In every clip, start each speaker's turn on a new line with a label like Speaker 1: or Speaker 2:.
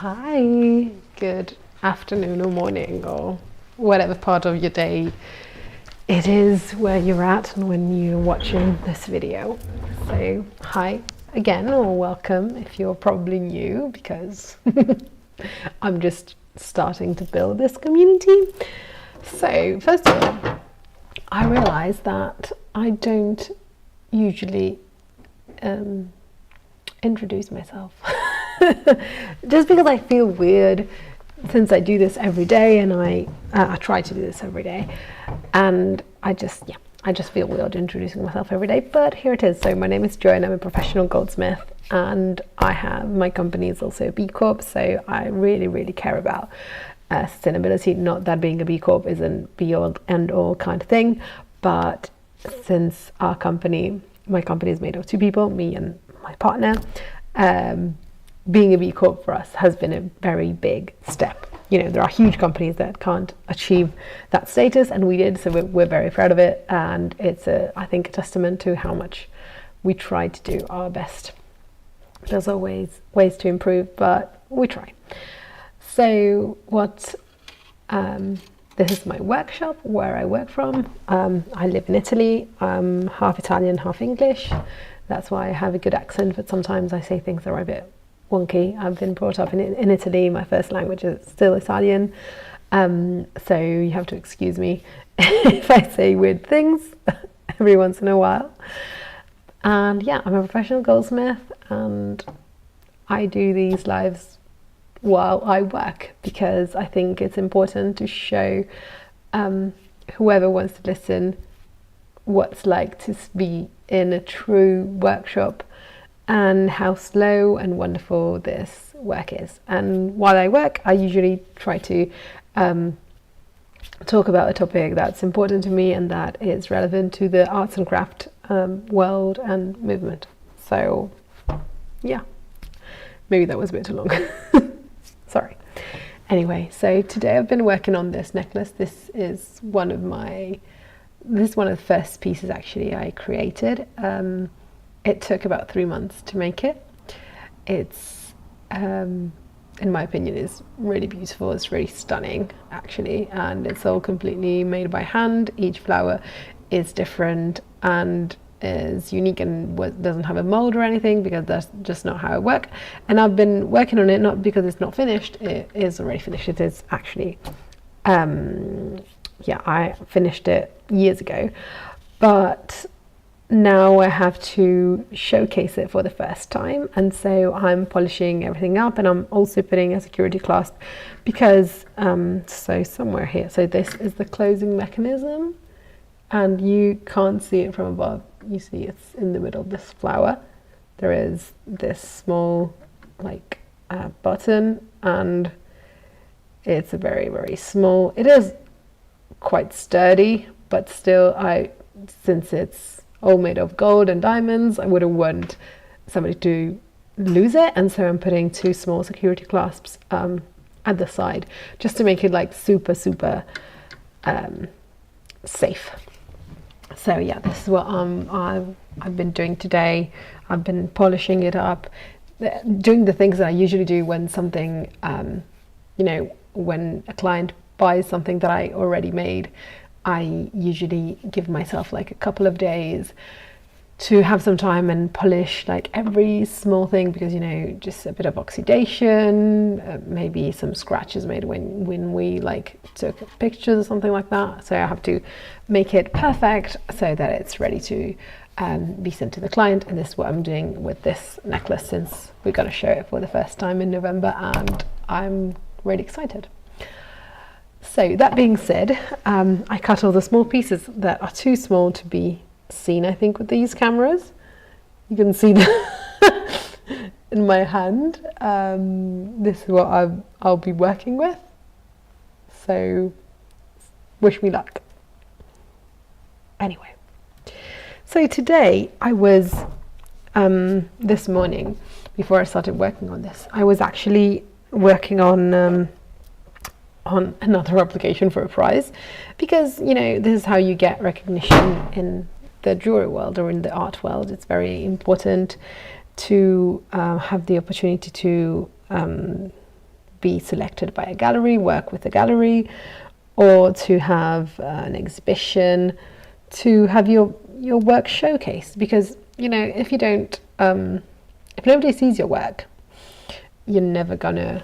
Speaker 1: Hi, good afternoon or morning or whatever part of your day it is where you're at and when you're watching this video. So hi again, or welcome if you're probably new, because I'm just starting to build this community. So first of all, I realized that I don't usually introduce myself. Just because I feel weird, since I do this every day, and I try to do this every day, and I just feel weird introducing myself every day. But here it is. So my name is Jo and I'm a professional goldsmith, and my company is also a B-corp, so I really care about sustainability. Not that being a B-corp isn't be all end all kind of thing, but since my company is made of two people, me and my partner, being a B Corp for us has been a very big step. You know, there are huge companies that can't achieve that status, and we did, so we're very proud of it, and it's I think a testament to how much we try to do our best. There's always ways to improve, but we try. So this is my workshop where I work from. I live in Italy. I'm half Italian, half English. That's why I have a good accent, but sometimes I say things that are a bit wonky. I've been brought up in Italy. My first language is still Italian, so you have to excuse me if I say weird things every once in a while. And yeah, I'm a professional goldsmith, and I do these lives while I work because I think it's important to show whoever wants to listen what's like to be in a true workshop and how slow and wonderful this work is. And while I work, I usually try to talk about a topic that's important to me and that is relevant to the arts and craft world and movement. So yeah, maybe that was a bit too long. Sorry. Anyway, so today I've been working on this necklace. This is one of the first pieces actually I created. It took about 3 months to make it. It's, in my opinion, is really beautiful. It's really stunning, actually, and it's all completely made by hand. Each flower is different and is unique and doesn't have a mold or anything, because that's just not how I work. And I've been working on it not because it's not finished. It is already finished. It is actually, yeah, I finished it years ago, but now I have to showcase it for the first time, and so I'm polishing everything up, and I'm also putting a security clasp because so somewhere here, so this is the closing mechanism, and you can't see it from above. You see it's in the middle of this flower. There is this small like button, and it's a very small, it is quite sturdy, but still since it's all made of gold and diamonds, I wouldn't want somebody to lose it, and so I'm putting 2 small security clasps at the side just to make it like super safe. So yeah, this is what I've been doing today. I've been polishing it up, doing the things that I usually do when something you know, when a client buys something that I already made. I usually give myself like a couple of days to have some time and polish like every small thing, because, you know, just a bit of oxidation, maybe some scratches made when we like took pictures or something like that. So I have to make it perfect so that it's ready to be sent to the client. And this is what I'm doing with this necklace, since we're going to show it for the first time in November, and I'm really excited. So that being said, I cut all the small pieces that are too small to be seen, I think, with these cameras. You can see that in my hand. This is what I'll be working with. So wish me luck. Anyway, so today I was, this morning, before I started working on this, I was actually working on another application for a prize, because, you know, this is how you get recognition in the jewelry world or in the art world. It's very important to have the opportunity to be selected by a gallery, work with a gallery, or to have an exhibition, to have your work showcased. Because, you know, if you don't, if nobody sees your work, you're never gonna,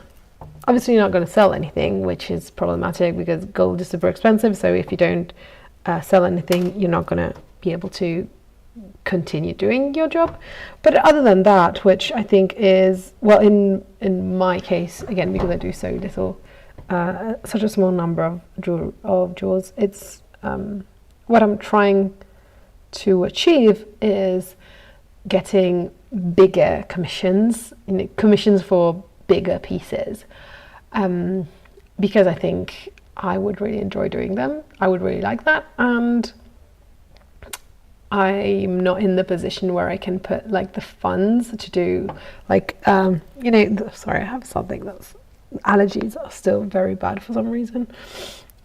Speaker 1: obviously you're not going to sell anything, which is problematic because gold is super expensive. So if you don't sell anything, you're not going to be able to continue doing your job. But other than that, which I think is, well, in my case, again, because I do so little, such a small number of jewels, it's what I'm trying to achieve is getting bigger commissions, you know, commissions for bigger pieces, because I think I would really enjoy doing them. I would really like that, and I'm not in the position where I can put like the funds to do like, you know, sorry, I have something that's, allergies are still very bad for some reason.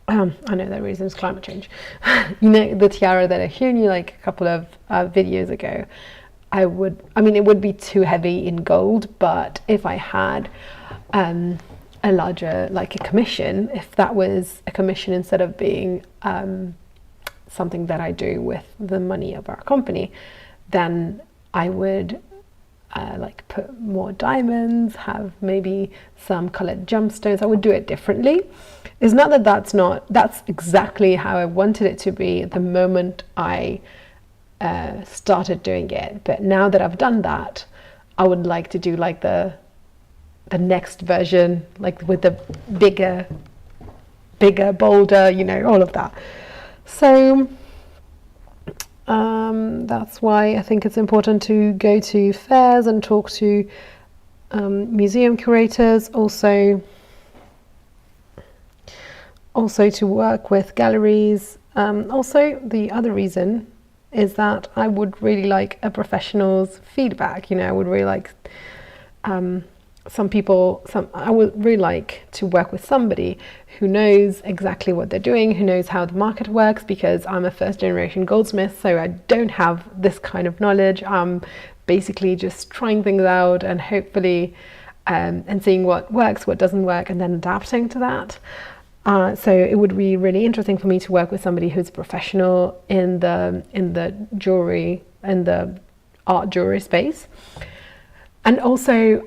Speaker 1: I know the reason is climate change. You know, the tiara that I showed you like a couple of videos ago, I mean, it would be too heavy in gold, but if I had a larger, like a commission, if that was a commission instead of being something that I do with the money of our company, then I would like put more diamonds, have maybe some colored gemstones. I would do it differently. It's not that that's exactly how I wanted it to be at the moment I started doing it, but now that I've done that, I would like to do like the next version, like with the bigger, bolder, you know, all of that. So that's why I think it's important to go to fairs and talk to museum curators, also to work with galleries. Also, the other reason is that I would really like a professional's feedback. You know, I would really like I would really like to work with somebody who knows exactly what they're doing, who knows how the market works, because I'm a first generation goldsmith, so I don't have this kind of knowledge. I'm basically just trying things out and hopefully and seeing what works, what doesn't work, and then adapting to that. So it would be really interesting for me to work with somebody who's a professional in the jewelry and the art jewelry space, and also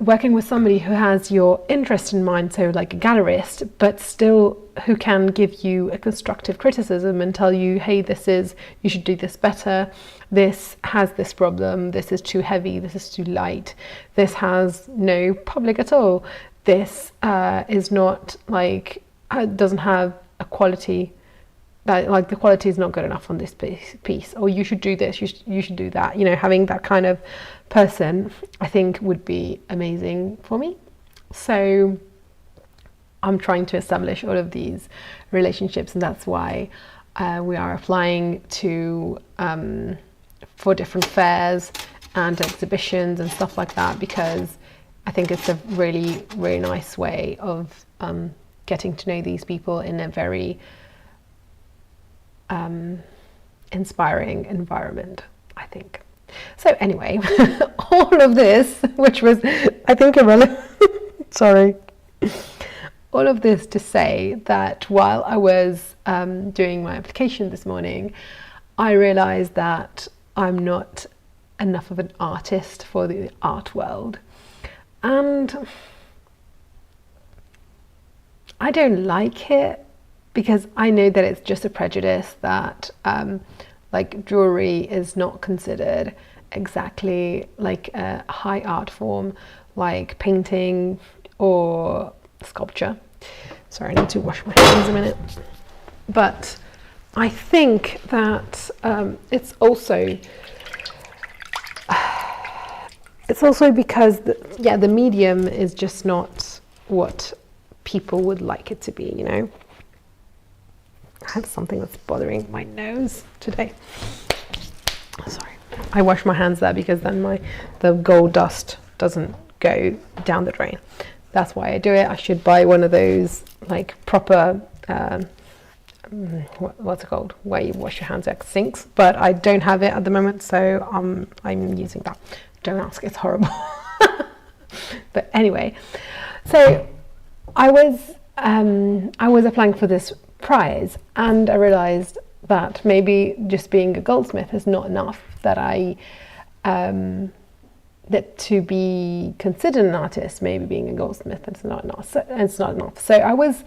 Speaker 1: working with somebody who has your interest in mind, so like a gallerist, but still who can give you a constructive criticism and tell you, hey, you should do this better, this has this problem, this is too heavy, this is too light, this has no public at all, this is not like, doesn't have a quality, that like the quality is not good enough on this piece, or you should do this, you should do that. You know, having that kind of person, I think, would be amazing for me. So I'm trying to establish all of these relationships, and that's why we are applying to for different fairs and exhibitions and stuff like that, because I think it's a really, really nice way of getting to know these people in a very inspiring environment, I think. So anyway, all of this, which was, I think, irrelevant, sorry, all of this to say that while I was doing my application this morning, I realized that I'm not enough of an artist for the art world. And I don't like it, because I know that it's just a prejudice that like jewelry is not considered exactly like a high art form like painting or sculpture. Sorry, I need to wash my hands a minute. But I think that it's also because the medium is just not what people would like it to be, you know. I have something that's bothering my nose today. Sorry, I wash my hands there because then the gold dust doesn't go down the drain. That's why I do it. I should buy one of those like proper what's it called, where you wash your hands like sinks, but I don't have it at the moment, so I'm using that. Don't ask, it's horrible. But anyway, so I was applying for this prize, and I realized that maybe just being a goldsmith is not enough, that that to be considered an artist, maybe being a goldsmith, it's not enough. So I was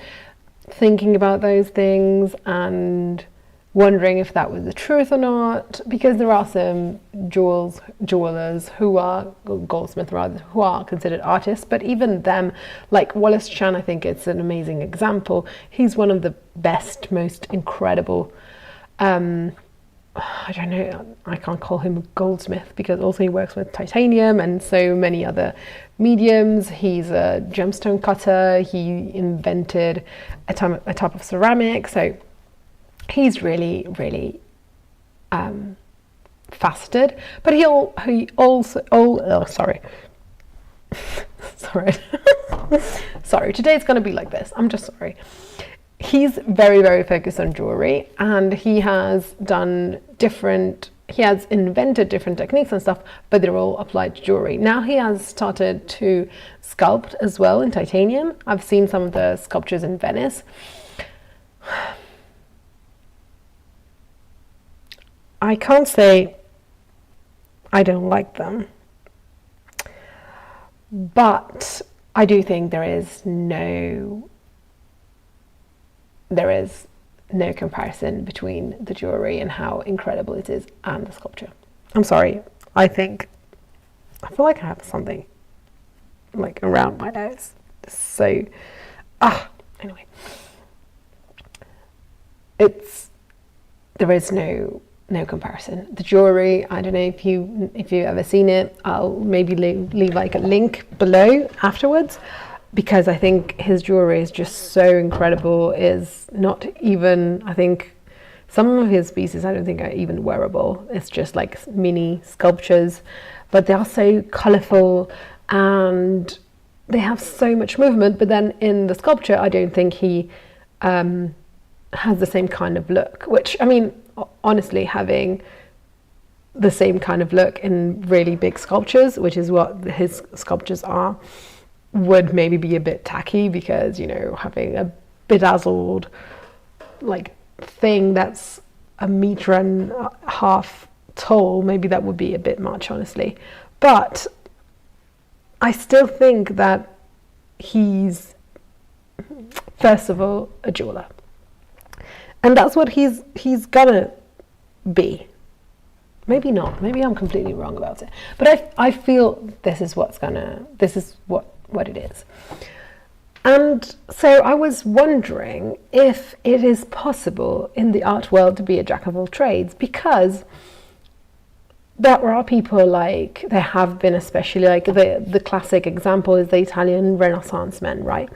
Speaker 1: thinking about those things and wondering if that was the truth or not, because there are some jewelers who are goldsmiths rather, who are considered artists, but even them, like Wallace Chan, I think it's an amazing example. He's one of the best, most incredible, I don't know, I can't call him a goldsmith because also he works with titanium and so many other mediums. He's a gemstone cutter. He invented a type of ceramic. So he's really, really faceted. But he also, sorry. Sorry, today's going to be like this. I'm just sorry. He's very, very focused on jewelry, and he has invented different techniques and stuff, but they're all applied to jewelry. Now he has started to sculpt as well in titanium. I've seen some of the sculptures in Venice. I can't say I don't like them, but I do think there is no comparison between the jewelry and how incredible it is and the sculpture. I'm sorry, I feel like I have something like around my nose. So, anyway, there is no comparison. The jewelry, I don't know if you've ever seen it. I'll maybe leave like a link below afterwards, because I think his jewelry is just so incredible. Is not even, I think some of his pieces I don't think are even wearable. It's just like mini sculptures, but they are so colourful and they have so much movement. But then in the sculpture, I don't think he has the same kind of look, which, I mean, honestly, having the same kind of look in really big sculptures, which is what his sculptures are, would maybe be a bit tacky, because, you know, having a bedazzled like thing that's 1.5 meters tall, maybe that would be a bit much, honestly. But I still think that he's, first of all, a jeweler, and that's what he's gonna be. Maybe not, maybe I'm completely wrong about it, but I feel this is what it is. And so I was wondering if it is possible in the art world to be a jack of all trades, because there are people, like there have been, especially like the classic example is the Italian Renaissance men, right?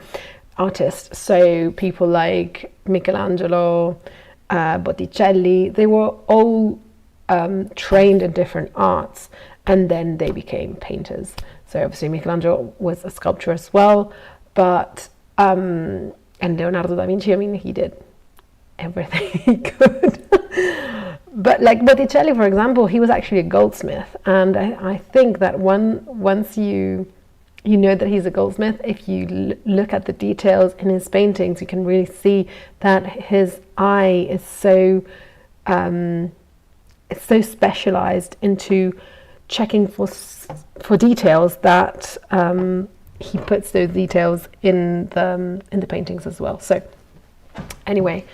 Speaker 1: Artists. So people like Michelangelo, Botticelli, they were all trained in different arts, and then they became painters. So obviously Michelangelo was a sculptor as well, but and Leonardo da Vinci, I mean, he did everything he could. But like Botticelli, for example, he was actually a goldsmith, and I think that once you know that he's a goldsmith, if you look at the details in his paintings, you can really see that his eye is so it's so specialized into checking for details that he puts those details in the paintings as well. So anyway,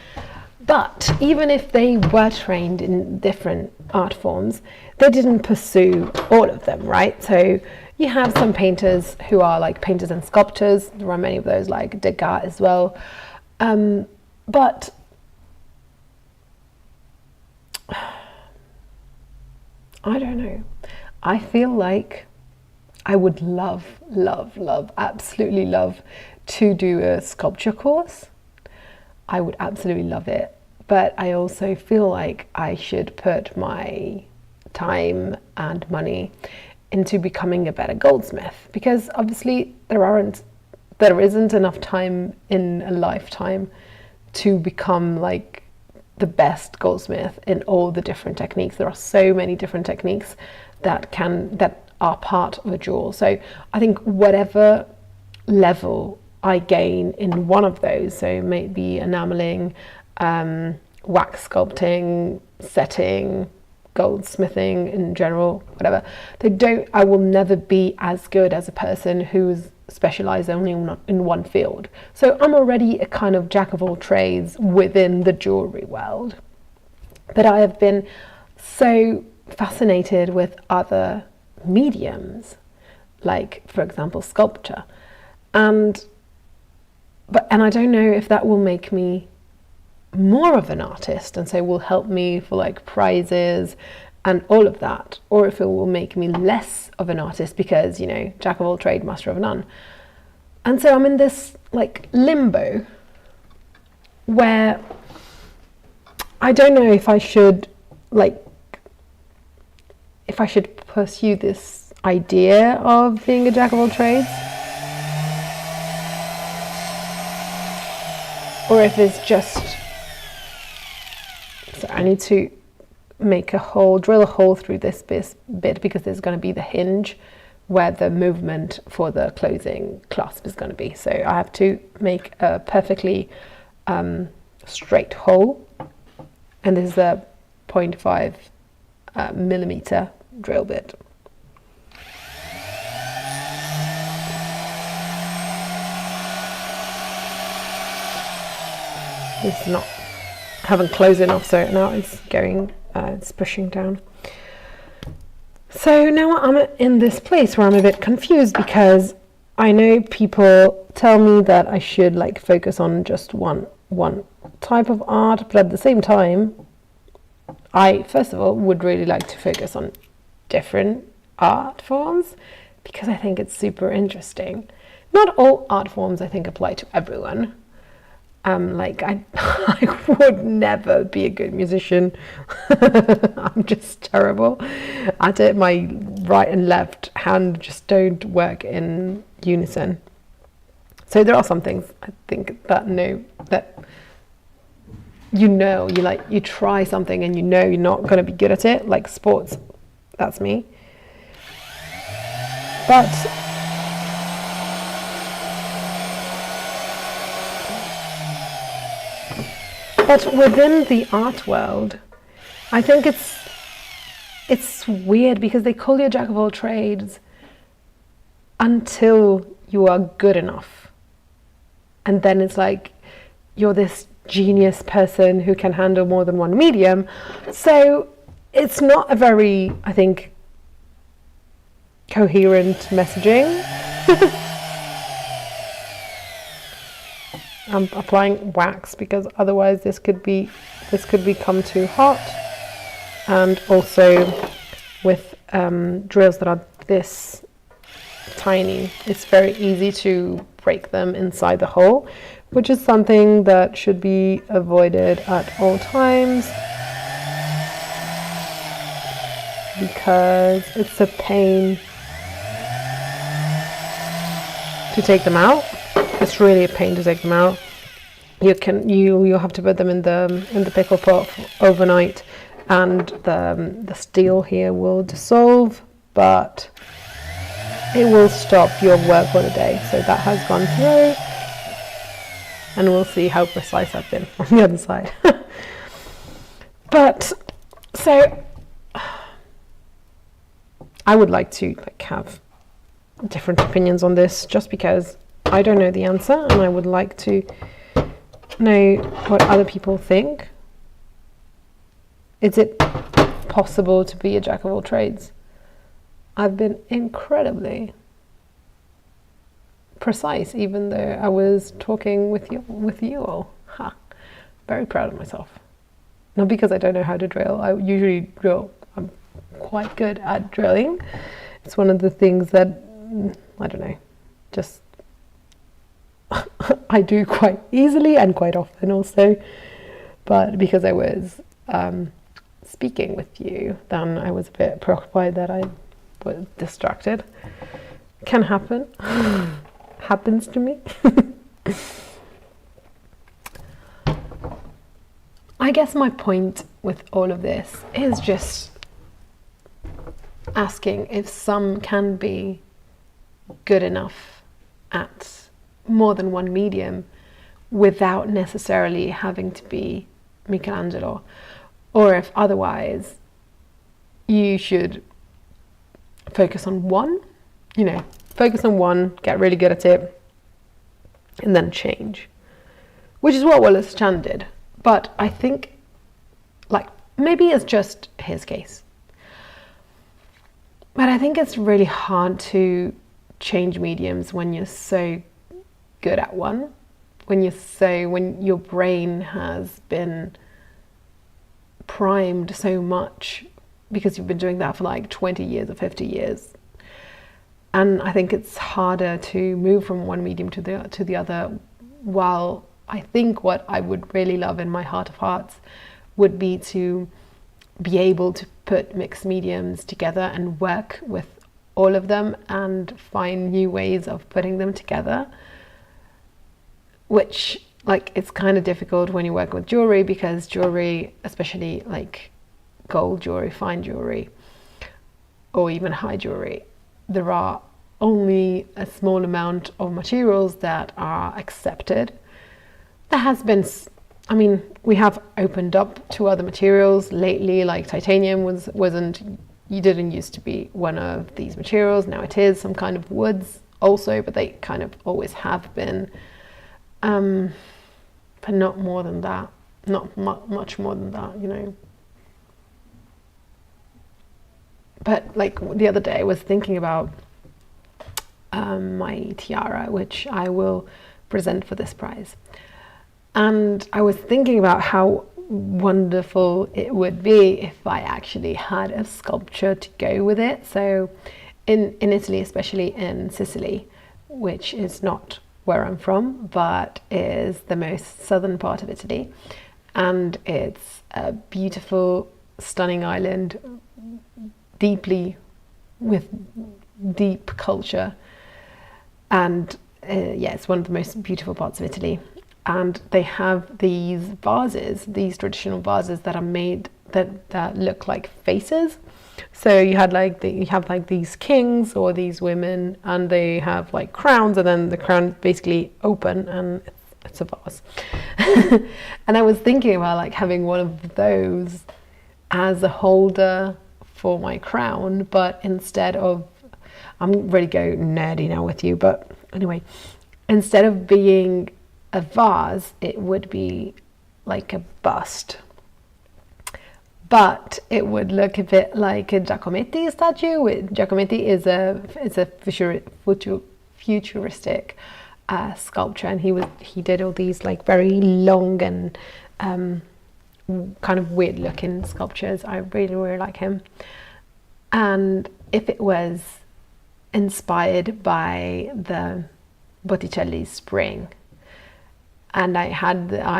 Speaker 1: but even if they were trained in different art forms, they didn't pursue all of them, right? So you have some painters who are like painters and sculptors. There are many of those, like Degas as well. But I don't know. I feel like I would love, absolutely love to do a sculpture course. I would absolutely love it. But I also feel like I should put my time and money into becoming a better goldsmith, because obviously there isn't enough time in a lifetime to become like the best goldsmith in all the different techniques. There are so many different techniques that are part of a jewel. So I think whatever level I gain in one of those, so maybe enameling, wax sculpting, setting, goldsmithing in general, whatever, I will never be as good as a person who's specialized only in one field. So I'm already a kind of jack of all trades within the jewelry world. But I have been so fascinated with other mediums, like, for example, sculpture. And I don't know if that will make me more of an artist, and so will help me for like prizes and all of that, or if it will make me less of an artist because, you know, jack of all trade, master of none. And so I'm in this like limbo where I don't know if I should pursue this idea of being a jack of all trades, or if it's just, so I need to drill a hole through this bit, because there's going to be the hinge where the movement for the closing clasp is going to be. So I have to make a perfectly straight hole, and this is a 0.5 millimeter drill bit. It's not, haven't closed enough, so now it's going, it's pushing down. So now I'm in this place where I'm a bit confused, because I know people tell me that I should like focus on just one type of art, but at the same time, I first of all would really like to focus on different art forms, because I think it's super interesting. Not all art forms I think apply to everyone. Like I would never be a good musician. I'm just terrible at it. My right and left hand just don't work in unison. So there are some things I think that you try something and you know you're not going to be good at it, like sports. That's me. But within the art world, I think it's weird, because they call you a jack of all trades until you are good enough. And then it's like you're this genius person who can handle more than one medium. So it's not a very, I think, coherent messaging. I'm applying wax because otherwise this could become too hot, and also with drills that are this tiny, it's very easy to break them inside the hole, which is something that should be avoided at all times, because it's a pain to take them out. It's really a pain to take them out. You'll have to put them in the pickle pot overnight, and the steel here will dissolve, but it will stop your work for the day. So that has gone through, and we'll see how precise I've been on the other side. But so I would like to have different opinions on this, just because I don't know the answer, and I would like to know what other people think. Is it possible to be a jack of all trades? I've been incredibly precise, even though I was talking with you all. Ha! Very proud of myself. Not because I don't know how to drill. I usually drill. I'm quite good at drilling. It's one of the things that, I don't know, just I do quite easily and quite often also. But because I was speaking with you, then I was a bit preoccupied that I was distracted. Can happen. Happens to me. I guess my point with all of this is just asking if some can be good enough at more than one medium without necessarily having to be Michelangelo, or if otherwise you should focus on one, get really good at it, and then change, which is what Wallace Chan did. But I think, like, maybe it's just his case, but I think it's really hard to change mediums when you're so good at one, when your brain has been primed so much because you've been doing that for like 20 years or 50 years. And I think it's harder to move from one medium to the other. While I think what I would really love in my heart of hearts would be to be able to put mixed mediums together and work with all of them and find new ways of putting them together, which, like, it's kind of difficult when you work with jewelry, because jewelry, especially like gold jewelry, fine jewelry, or even high jewelry, there are only a small amount of materials that are accepted. There has been, I mean, we have opened up to other materials lately, like titanium you didn't used to be one of these materials. Now it is. Some kind of woods also, but they kind of always have been. But not more than that, not much more than that, But like the other day I was thinking about my tiara, which I will present for this prize. And I was thinking about how wonderful it would be if I actually had a sculpture to go with it. So in Italy, especially in Sicily, which is not where I'm from, but is the most southern part of Italy, and it's a beautiful, stunning island, with deep culture, and it's one of the most beautiful parts of Italy. And they have these vases, these traditional vases that are made that look like faces. So you have like these kings or these women, and they have like crowns, and then the crown is basically open, and it's a vase. And I was thinking about like having one of those as a holder for my crown, but instead of, I'm really going nerdy now with you, but anyway, instead of being a vase, it would be like a bust. But it would look a bit like a Giacometti statue. Giacometti is a futuristic sculpture, and he did all these like very long and kind of weird looking sculptures. I really, really like him. And if it was inspired by the Botticelli's Spring, and I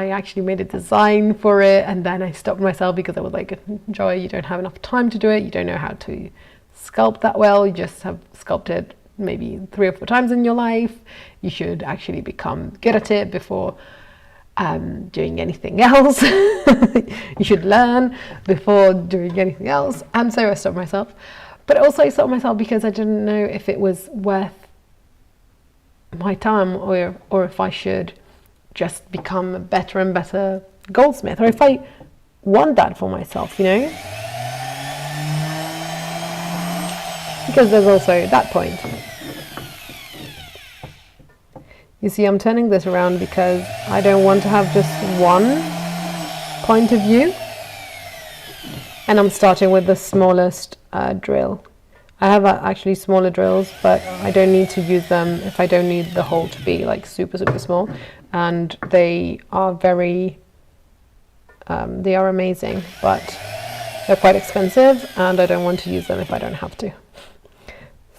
Speaker 1: actually made a design for it, and then I stopped myself because I was like, Joy, you don't have enough time to do it. You don't know how to sculpt that well. You just have sculpted maybe 3 or 4 times in your life. You should actually become good at it before doing anything else. You should learn before doing anything else. And so I stopped myself. But also I stopped myself because I didn't know if it was worth my time, or if I should just become a better and better goldsmith, or if I want that for myself, because there's also that point. You see, I'm turning this around because I don't want to have just one point of view, and I'm starting with the smallest drill. I have actually smaller drills, but I don't need to use them if I don't need the hole to be like super, super small. And they are they are amazing, but they're quite expensive, and I don't want to use them if I don't have to.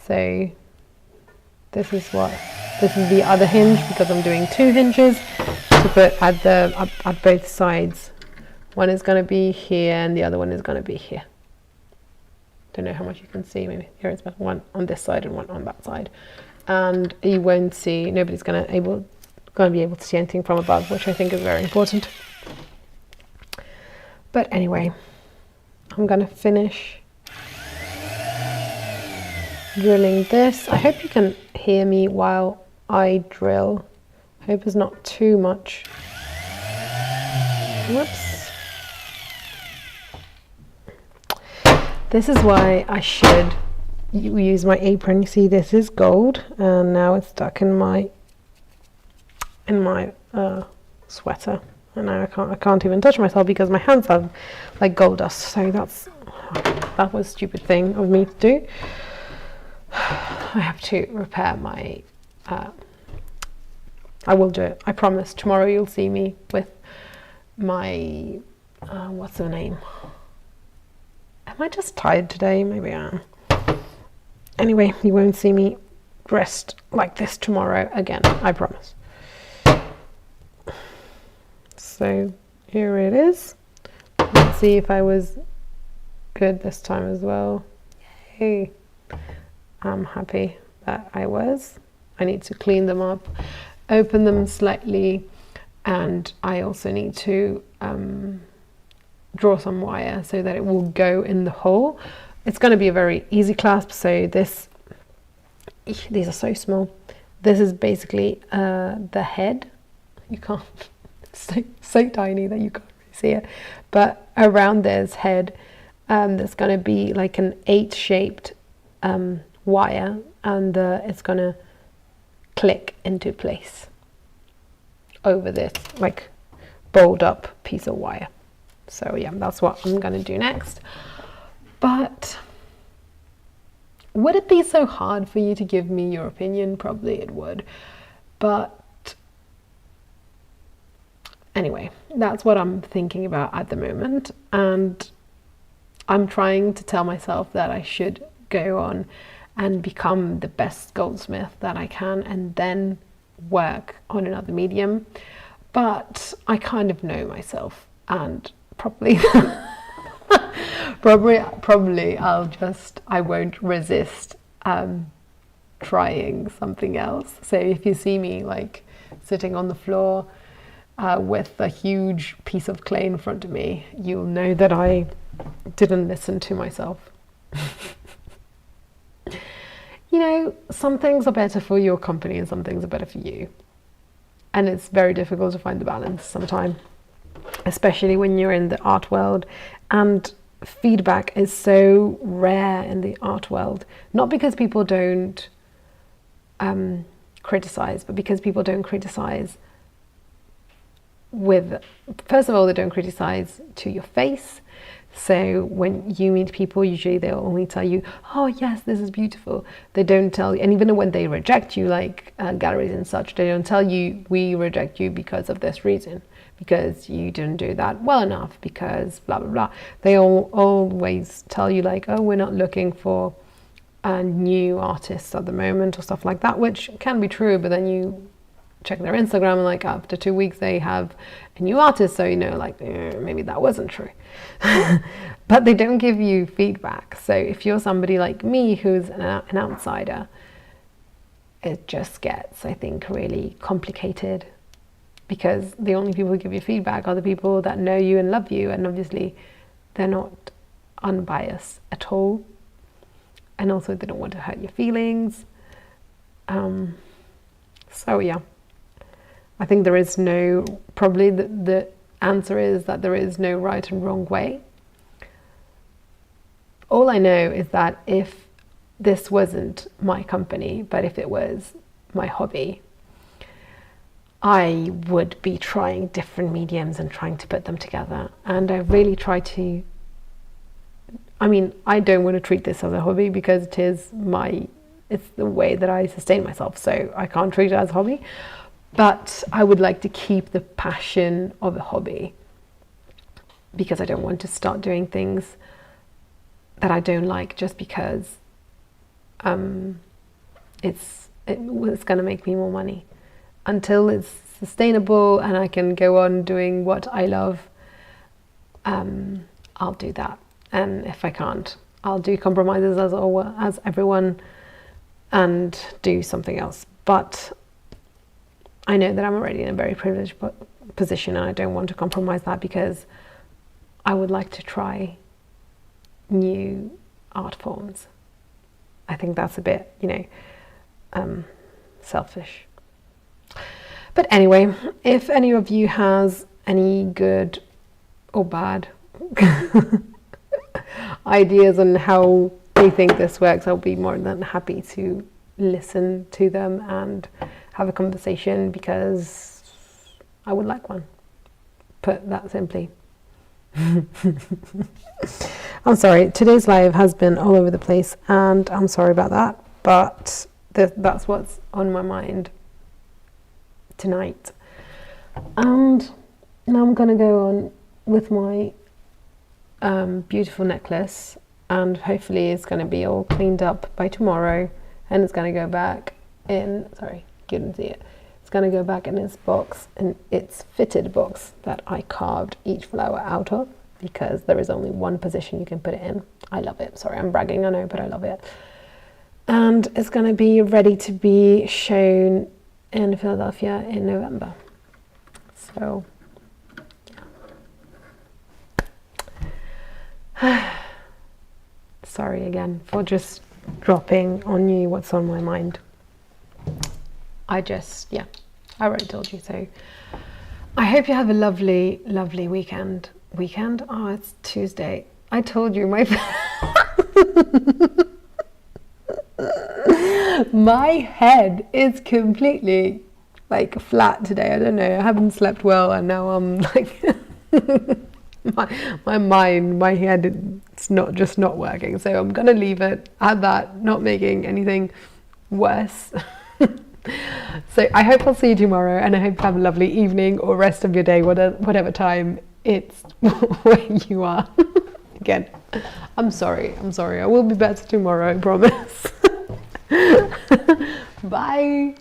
Speaker 1: So this is the other hinge, because I'm doing 2 hinges to put at both sides. One is going to be here, and the other one is going to be here. Don't know how much you can see. Maybe here it's one on this side and one on that side, and you won't see. Nobody's going to be able to see anything from above, which I think is very important. But anyway, I'm going to finish drilling this. I hope you can hear me while I drill. Hope it's not too much. Whoops. This is why I should use my apron. You see, this is gold, and now it's stuck in my sweater, and now I can't even touch myself because my hands have like gold dust. So that was a stupid thing of me to do. I have to repair my. I will do it. I promise. Tomorrow you'll see me with my. What's her name? Am I just tired today? Maybe I am. Anyway, you won't see me dressed like this tomorrow again. I promise. So here it is. Let's see if I was good this time as well. Yay. I'm happy that I was. I need to clean them up, open them slightly, and I also need to draw some wire so that it will go in the hole. It's going to be a very easy clasp. So these are so small. This is basically the head. You can't, it's so tiny that you can't really see it. But around this head, there's going to be like an 8-shaped wire, and it's going to click into place over this like bowled up piece of wire. So yeah, that's what I'm going to do next. But would it be so hard for you to give me your opinion? Probably it would. But anyway, that's what I'm thinking about at the moment. And I'm trying to tell myself that I should go on and become the best goldsmith that I can and then work on another medium. But I kind of know myself, and probably I won't resist trying something else. So if you see me like sitting on the floor with a huge piece of clay in front of me, you'll know that I didn't listen to myself. You know, some things are better for your company and some things are better for you. And it's very difficult to find the balance sometimes, especially when you're in the art world. And feedback is so rare in the art world, not because people don't criticize, but because people don't criticize with, first of all, they don't criticize to your face. So when you meet people, usually they'll only tell you, oh yes, this is beautiful. They don't tell you, and even when they reject you, like galleries and such, they don't tell you, we reject you because of this reason, because you didn't do that well enough, because blah blah blah. They always tell you like, oh, we're not looking for new artists at the moment or stuff like that, which can be true, but then you check their Instagram and like after 2 weeks they have a new artist, so you know, like maybe that wasn't true. But they don't give you feedback. So if you're somebody like me who's an outsider, it just gets, I think, really complicated, because the only people who give you feedback are the people that know you and love you, and obviously they're not unbiased at all, and also they don't want to hurt your feelings. So yeah, I think there is no, probably the answer is that there is no right and wrong way. All I know is that if this wasn't my company, but if it was my hobby, I would be trying different mediums and trying to put them together. And I really try to, I mean, I don't want to treat this as a hobby because it is it's the way that I sustain myself, so I can't treat it as a hobby. But I would like to keep the passion of a hobby, because I don't want to start doing things that I don't like just because it's going to make me more money. Until it's sustainable and I can go on doing what I love, I'll do that. And if I can't, I'll do compromises as everyone and do something else. But I know that I'm already in a very privileged position, and I don't want to compromise that, because I would like to try new art forms. I think that's a bit, selfish. But anyway, if any of you has any good or bad ideas on how they think this works, I'll be more than happy to listen to them and have a conversation, because I would like one, put that simply. I'm sorry, today's live has been all over the place, and I'm sorry about that, but that's what's on my mind tonight. And now I'm gonna go on with my beautiful necklace, and hopefully it's going to be all cleaned up by tomorrow, and it's going to go back in, sorry, you didn't see it, it's going to go back in its box, in its fitted box that I carved each flower out of, because there is only one position you can put it in. I love it. Sorry, I'm bragging, I know, but I love it. And it's going to be ready to be shown in Philadelphia in November. So sorry again for just dropping on you what's on my mind. I already told you. So I hope you have a lovely, lovely weekend. Oh, it's Tuesday. I told you my my head is completely like flat today. I don't know, I haven't slept well, and now I'm like my mind, my head, it's not working. So I'm gonna leave it at that, not making anything worse. So I hope I'll see you tomorrow, and I hope you have a lovely evening or rest of your day, whatever time it's where you are. Again, I'm sorry, I will be better tomorrow, I promise. Bye.